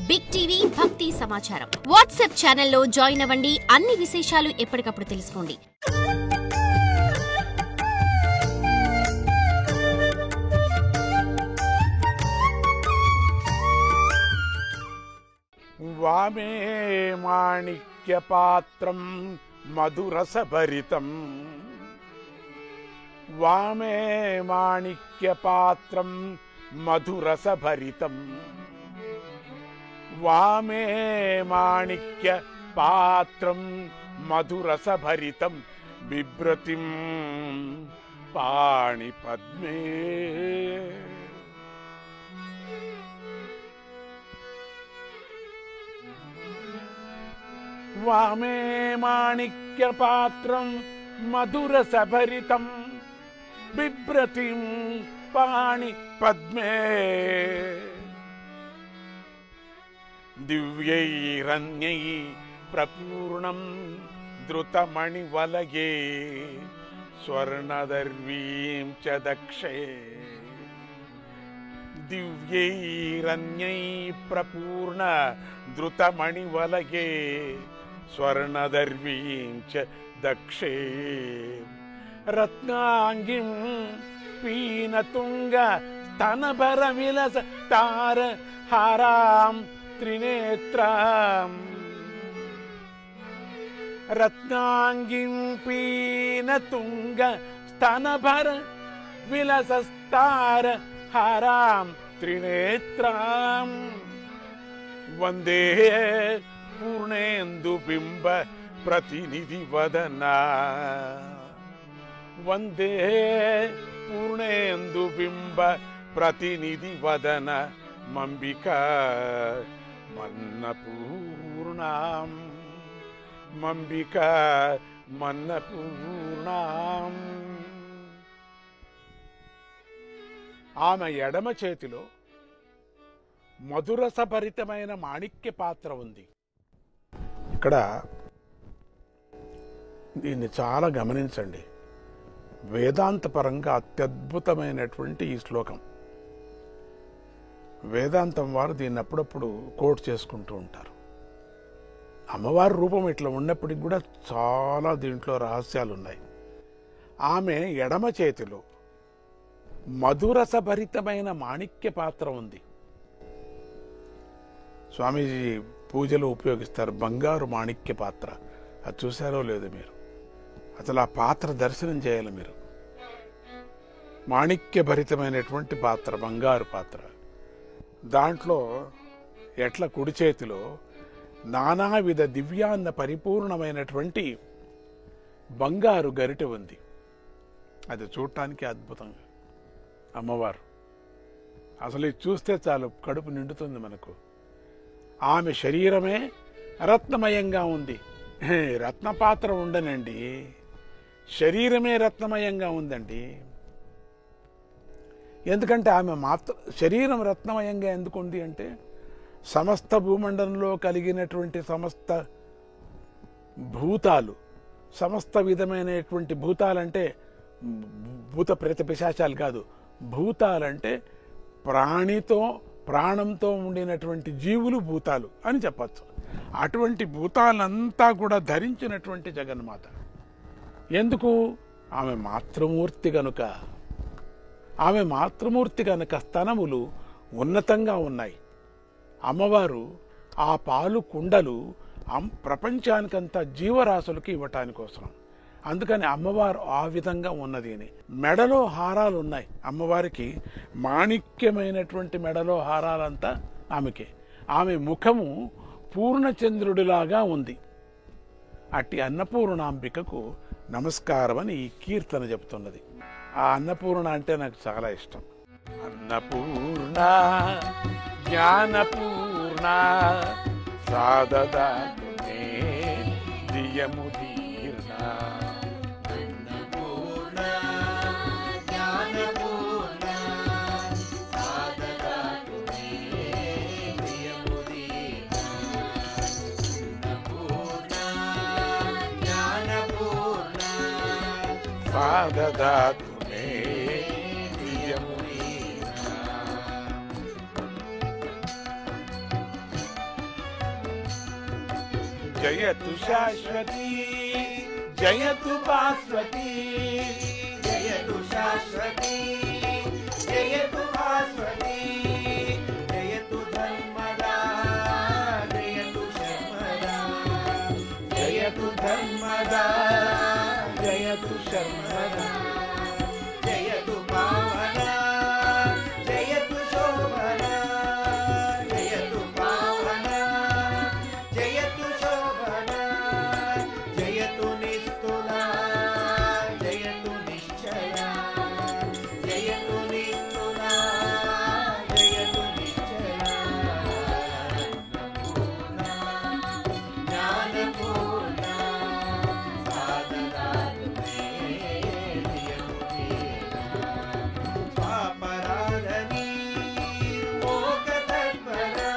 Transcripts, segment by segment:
Big TV భక్తి సమాచారం WhatsApp ఛానల్లో జాయిన్ అవ్వండి. అన్ని విశేషాలు ఎప్పటికప్పుడు తెలుసుకోండి. వామే మాణిక్యపాత్రం మధురసభరితం వామే మాణిక్యపాత్రం మధురసభరితం వామే మాణిక్యపాత్రం మధురసభరితం బిభ్రతిం పాణిపద్మే వామే మాణిక్యపాత్రం మధురసభరితం బిభ్రతిం పాణిపద్మే దివ్యైరన్యై ప్రపూర్ణం ధృతమణివలగే స్వర్ణదర్వీం చ దక్షే దివ్యైరన్యై ప్రపూర్ణ ధృతమణివలగే స్వర్ణదర్వీం చ దక్షే రత్నాంగిం పీనతుంగ స్తనభర విలస తార హారాం త్రినేత్రాం రత్నాంగిం పీనతుంగ స్తనభర విలసస్తార హారాం త్రినేత్రాం వందే పూర్ణేందుబింబ ప్రతినిధి వదనా వందే పూర్ణేందుబింబ ప్రతినిధి వదన మంబికా మన్నపూర్ణాం మంబికా మన్నపూర్ణాం. ఆమె ఎడమ చేతిలో మధురసభరితమైన మాణిక్య పాత్ర ఉంది. ఇక్కడ దీన్ని చాలా గమనించండి. వేదాంతపరంగా అత్యద్భుతమైనటువంటి ఈ శ్లోకం. వేదాంతం వారు దీన్ని అప్పుడప్పుడు కోట్ చేసుకుంటూ ఉంటారు. అమ్మవారి రూపం ఇట్లా ఉన్నప్పటికి కూడా చాలా దీంట్లో రహస్యాలు ఉన్నాయి. ఆమె ఎడమ చేతిలో మధురసభరితమైన మాణిక్య పాత్ర ఉంది. స్వామీజీ పూజలు ఉపయోగిస్తారు బంగారు మాణిక్య పాత్ర. అది చూసారో లేదో మీరు? అసలు ఆ పాత్ర దర్శనం చేయాలి మీరు. మాణిక్య భరితమైనటువంటి పాత్ర, బంగారు పాత్ర. దాంట్లో ఎట్ల కుడి చేతిలో నానావిధ దివ్యాన్న పరిపూర్ణమైనటువంటి బంగారు గరిటె ఉంది. అది చూడటానికి అద్భుతంగా అమ్మవారు. అసలు ఇది చూస్తే చాలు కడుపు నిండుతుంది మనకు. ఆమె శరీరమే రత్నమయంగా ఉంది. రత్నపాత్ర ఉండనండి, శరీరమే రత్నమయంగా ఉందండి. ఎందుకంటే ఆమె శరీరం రత్నమయంగా ఎందుకు ఉంది అంటే, సమస్త భూమండలంలో కలిగినటువంటి సమస్త భూతాలు, సమస్త విధమైనటువంటి భూతాలంటే భూత ప్రేత పిశాచాలు కాదు, భూతాలంటే ప్రాణంతో ఉండినటువంటి జీవులు భూతాలు అని చెప్పచ్చు. అటువంటి భూతాలంతా కూడా ధరించినటువంటి జగన్మాత. ఎందుకు? ఆమె మాతృమూర్తి కనుక. ఆమె మాతృమూర్తి కనుక స్తనములు ఉన్నతంగా ఉన్నాయి. అమ్మవారు ఆ పాలు కుండలు ప్రపంచానికంతా జీవరాశులకి ఇవ్వటానికోసం. అందుకని అమ్మవారు ఆ విధంగా ఉన్నది అని. మెడలో హారాలు ఉన్నాయి అమ్మవారికి. మాణిక్యమైనటువంటి మెడలో హారాలంతా ఆమెకే. ఆమె ముఖము పూర్ణచంద్రుడిలాగా ఉంది. అట్టి అన్నపూర్ణాంబికకు నమస్కారం అని ఈ కీర్తన చెప్తున్నది. ఆ అన్నపూర్ణ అంటే నాకు చాలా ఇష్టం. అన్నపూర్ణ జ్ఞానపూర్ణ సాదదాతునే దియముదీర్ణ అన్నపూర్ణ జ్ఞానపూర్ణ సాదదాతునే దియముదీర్ణ అన్నపూర్ణ జ్ఞానపూర్ణ సాదదాతునే దియముదీర్ణ జయతు శాశ్వతి జయతు భాస్వతి జయతు శాశ్వతి జయతు భాస్వతి జయతు ధర్మదా జయతు శర్మదా జయతు ధర్మదా జయతు శర్మదా జయతు పావనా జయతు శోభనా జయతు పావనా జయతు శోభనా జయతు నిస్తులా జయతు నిశ్చలా జయతు నిస్తులా జయతు నిశ్చలా అన్నపూర్ణా జ్ఞానపూర్ణా సాధనాత్మే స్వాపరాధని మోక్షతత్పరా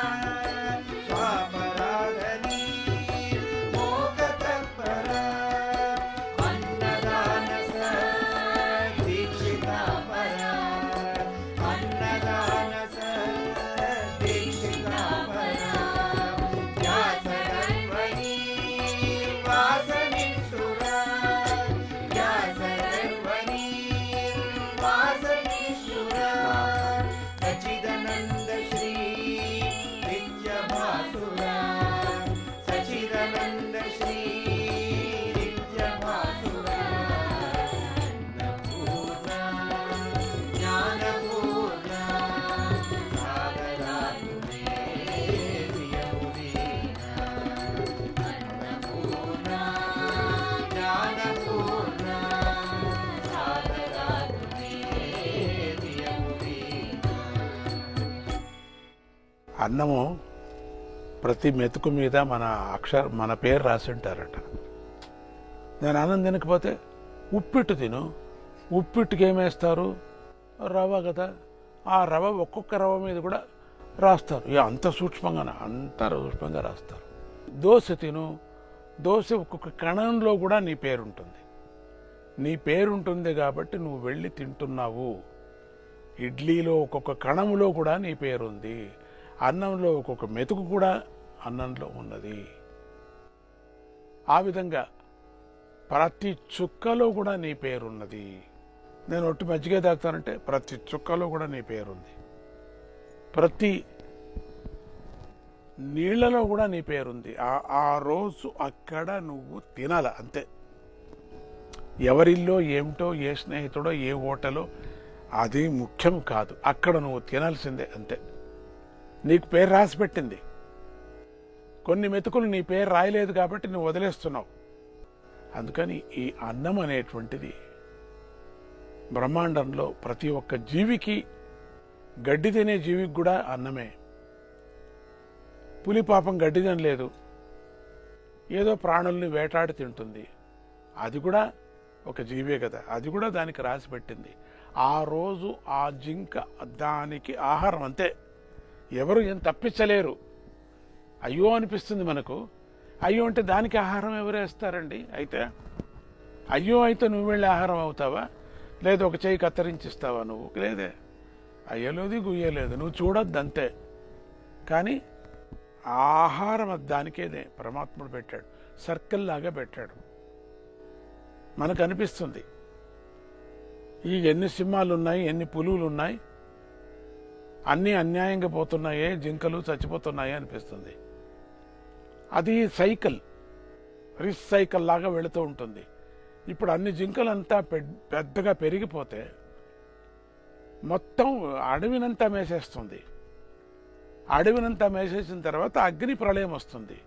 స్వాపరాధని మోక్షతత్పరా అన్నదానస దీక్షితాపరా అన్నదానస దీక్షితాపరా వ్యాసరర్వణి వాసనిష్ఠురా వ్యాసరర్వణి వాసనిష్ఠురా సచిదానంద శ్రీ నిత్యభాసురా సచిదానంద శ్రీ నిత్యభాసురా అన్నపూర్ణా జ్ఞానపూర్ణా సాగరాత్మే ప్రియముదీనా అన్నపూర్ణా జ్ఞానపూర్ణా సాగరాత్మే ప్రియముదీనా అన్నము ప్రతి మెతుకు మీద మన పేరు రాసి ఉంటారట. నేను అన్నం తినకపోతే ఉప్పిట్టు తిను. ఉప్పిట్టుకి ఏమేస్తారు? రవ్వ కదా. ఆ రవ్వ ఒక్కొక్క రవ్వ మీద కూడా రాస్తారు. అంత సూక్ష్మంగా రాస్తారు. దోశ తిను. దోశ ఒక్కొక్క కణంలో కూడా నీ పేరుంటుంది. నీ పేరుంటుంది కాబట్టి నువ్వు వెళ్ళి తింటున్నావు. ఇడ్లీలో ఒక్కొక్క కణంలో కూడా నీ పేరుంది. అన్నంలో ఒక్కొక్క మెతుకు కూడా అన్నంలో ఉన్నది. ఆ విధంగా ప్రతి చుక్కలో కూడా నీ పేరున్నది. నేను ఒట్టి మజ్జిగ తాగుతానంటే ప్రతి చుక్కలో కూడా నీ పేరుంది. ప్రతి నీళ్లలో కూడా నీ పేరుంది. ఆ రోజు అక్కడ నువ్వు తినాల అంతే. ఎవరిల్లో ఏమిటో, ఏ స్నేహితుడో, ఏ హోటలో అది ముఖ్యం కాదు. అక్కడ నువ్వు తినాల్సిందే అంతే. నీకు పేరు రాసి పెట్టింది. కొన్ని మెతుకులు నీ పేరు రాయలేదు కాబట్టి నువ్వు వదిలేస్తున్నావు. అందుకని ఈ అన్నం అనేటువంటిది బ్రహ్మాండంలో ప్రతి ఒక్క జీవికి, గడ్డి తినే జీవికి కూడా అన్నమే. పులి పాపం గడ్డి తినలేదు, ఏదో ప్రాణుల్ని వేటాడి తింటుంది. అది కూడా ఒక జీవే కదా. అది కూడా దానికి రాసి పెట్టింది. ఆ రోజు ఆ జింక దానికి ఆహారం అంతే. ఎవరు ఏం తప్పించలేరు. అయ్యో అనిపిస్తుంది మనకు. అయ్యో అంటే దానికి ఆహారం ఎవరేస్తారండి? అయితే అయ్యో అయితే నువ్వు వెళ్ళి ఆహారం అవుతావా? లేదు ఒక చేయి కత్తిరించిస్తావా నువ్వు? లేదే. అయ్యలేదు గుయ్యలేదు, నువ్వు చూడొద్దు అంతే. కానీ ఆహారం దానికేదే పరమాత్ముడు పెట్టాడు. సర్కిల్ లాగా పెట్టాడు. మనకు అనిపిస్తుంది ఈ ఎన్ని సింహాలు ఉన్నాయి, ఎన్ని పులులు ఉన్నాయి, అన్నీ అన్యాయంగా పోతున్నాయే, జింకలు చచ్చిపోతున్నాయి అనిపిస్తుంది. అది సైకిల్, రీసైకిల్ లాగా వెళుతూ ఉంటుంది. ఇప్పుడు అన్ని జింకలంతా పెద్దగా పెరిగిపోతే మొత్తం అడవినంతా మేసేస్తుంది. అడవినంతా మేసేసిన తర్వాత అగ్ని ప్రళయం వస్తుంది.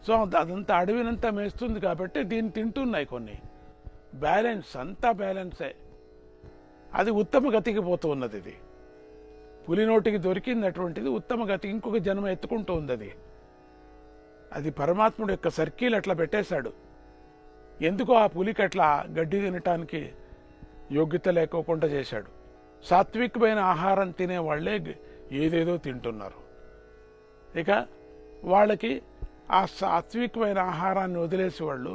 సో అదంతా అడవినంతా మేస్తుంది కాబట్టి దీన్ని తింటున్నాయి కొన్ని. బ్యాలెన్స్ అంతా బ్యాలెన్సే. అది ఉత్తమ గతికి పోతూ ఉన్నది. ఇది పులి నోటికి దొరికిందటువంటిది ఉత్తమ గతి, ఇంకొక జన్మ ఎత్తుకుంటూ ఉంది. అది పరమాత్ముడు యొక్క సర్కిల్ అట్లా పెట్టేశాడు. ఎందుకో ఆ పులికి అట్లా గడ్డి తినటానికి యోగ్యత లేకోకుండా చేశాడు. సాత్వికమైన ఆహారం తినే వాళ్లే ఏదేదో తింటున్నారు. ఇక వాళ్ళకి ఆ సాత్వికమైన ఆహారాన్ని వదిలేసి వాళ్ళు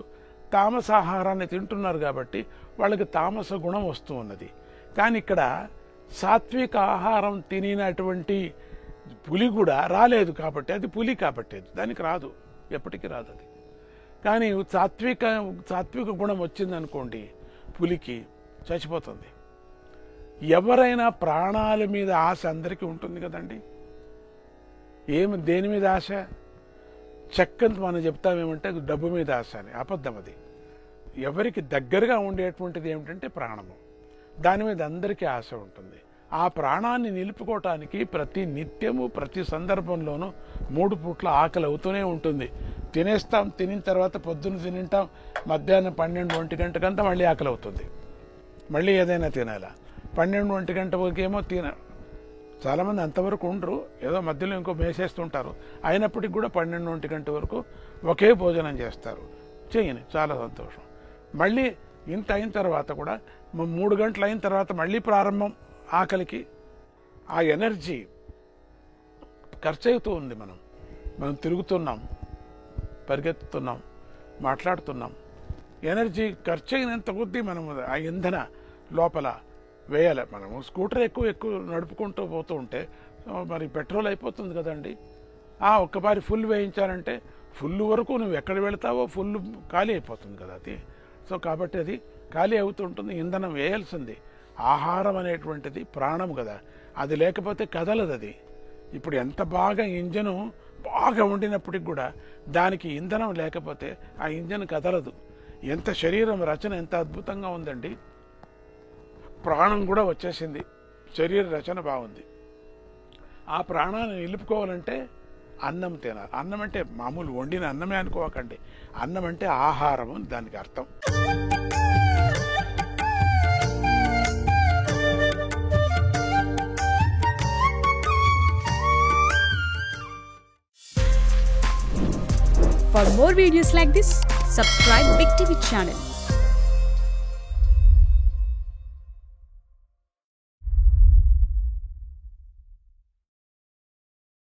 తామస ఆహారాన్ని తింటున్నారు కాబట్టి వాళ్ళకి తామస గుణం వస్తూ ఉన్నది. కానీ ఇక్కడ సాత్విక ఆహారం తినినటువంటి పులి కూడా రాలేదు కాబట్టి, అది పులి కాబట్టి దానికి రాదు. ఎప్పటికీ రాదు అది. కానీ సాత్విక గుణం వచ్చిందనుకోండి పులికి, చచ్చిపోతుంది. ఎవరైనా ప్రాణాల మీద ఆశ అందరికీ ఉంటుంది కదండి. దేని మీద ఆశ? చక్కని మనం చెప్తామేమంటే డబ్బు మీద ఆశ అని. అబద్ధం అది. ఎవరికి దగ్గరగా ఉండేటువంటిది ఏమిటంటే ప్రాణము. దాని మీద అందరికీ ఆశ ఉంటుంది. ఆ ప్రాణాన్ని నిలుపుకోవటానికి ప్రతి నిత్యము ప్రతి సందర్భంలోనూ 3 పూట్ల ఆకలి అవుతూనే ఉంటుంది. తినేస్తాం, తినిన తర్వాత పొద్దున్న తింటాం, మధ్యాహ్నం 12-1 గంటకంతా మళ్ళీ ఆకలి అవుతుంది, మళ్ళీ ఏదైనా తినాలా. 12-1 గంట వరకేమో చాలామంది అంతవరకు ఉండరు, ఏదో మధ్యలో ఇంకో మేసేస్తుంటారు. అయినప్పటికీ కూడా 12-1 గంట వరకు ఒకే భోజనం చేస్తారు. చేయని చాలా సంతోషం. మళ్ళీ ఇంత అయిన తర్వాత కూడా 3 గంటలు అయిన తర్వాత మళ్ళీ ప్రారంభం ఆకలికి. ఆ ఎనర్జీ ఖర్చు అవుతూ ఉంది. మనం తిరుగుతున్నాం, పరిగెత్తుతున్నాం, మాట్లాడుతున్నాం. ఎనర్జీ ఖర్చు అయినంత కొద్దీ మనం ఆ ఇంధన లోపల వేయాలి. మనము స్కూటర్ ఎక్కువ నడుపుకుంటూ పోతూ ఉంటే మరి పెట్రోల్ అయిపోతుంది కదండి. ఒక్కసారి ఫుల్ వేయించాలంటే ఫుల్ వరకు నువ్వు ఎక్కడ వెళతావో ఫుల్ ఖాళీ అయిపోతుంది కదా అది. సో కాబట్టి అది ఖాళీ అవుతుంటుంది, ఇంధనం వేయాల్సింది. ఆహారం అనేటువంటిది ప్రాణం కదా, అది లేకపోతే కదలదు అది. ఇప్పుడు ఎంత బాగా ఇంజను బాగా ఉండినప్పటికి కూడా దానికి ఇంధనం లేకపోతే ఆ ఇంజన్ కదలదు. ఎంత శరీరం రచన ఎంత అద్భుతంగా ఉందండి. ప్రాణం కూడా వచ్చేసింది, శరీర రచన బాగుంది. ఆ ప్రాణాన్ని నిలుపుకోవాలంటే అన్నం తినాలి. అన్నం అంటే మామూలు వండిన అన్నమే అనుకోకండి. అన్నం అంటే ఆహారం అని దానికి అర్థం. For more videos like this, subscribe Big TV channel.